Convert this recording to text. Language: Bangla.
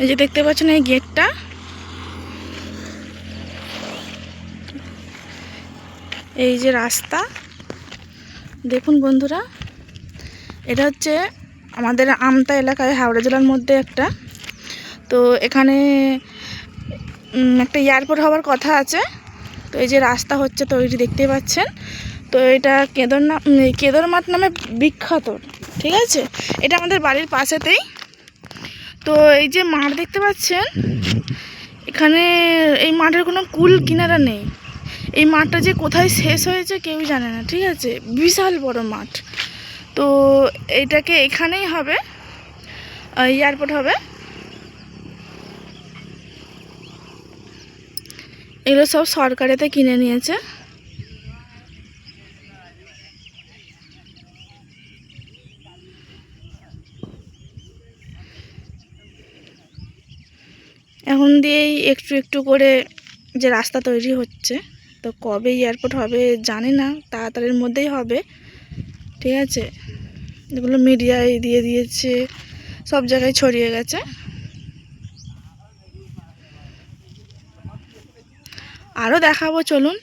এই যে দেখতে পাচ্ছেন এই গেটটা, এই যে রাস্তা দেখুন বন্ধুরা, এটা হচ্ছে আমাদের আমতা এলাকায় হাওড়া জেলার মধ্যে একটা। তো এখানে একটা এয়ারপোর্ট হওয়ার কথা আছে। তো এই যে রাস্তা হচ্ছে তৈরি দেখতেই পাচ্ছেন। তো এটা কেদারনাথ নামে বিখ্যাত, ঠিক আছে। এটা আমাদের বাড়ির পাশেতেই। তো এই যে মাঠ দেখতে পাচ্ছেন, এখানে এই মাঠের কোনো কুল কিনারা নেই। এই মাঠটা যে কোথায় শেষ হয়েছে কেউ জানে না, ঠিক আছে। বিশাল বড় মাঠ। তো এইটাকে এখানেই হবে, এয়ারপোর্ট হবে। এগুলো সব সরকারেতে কিনে নিয়েছে। এখন দিয়েই একটু একটু করে যে রাস্তা তৈরি হচ্ছে। তো কবে এয়ারপোর্ট হবে জানি না, তাড়াতাড়ির মধ্যেই হবে, ঠিক আছে। এগুলো মিডিয়ায় দিয়ে দিয়েছে, সব জায়গায় ছড়িয়ে গেছে। আরও দেখাবো, চলুন।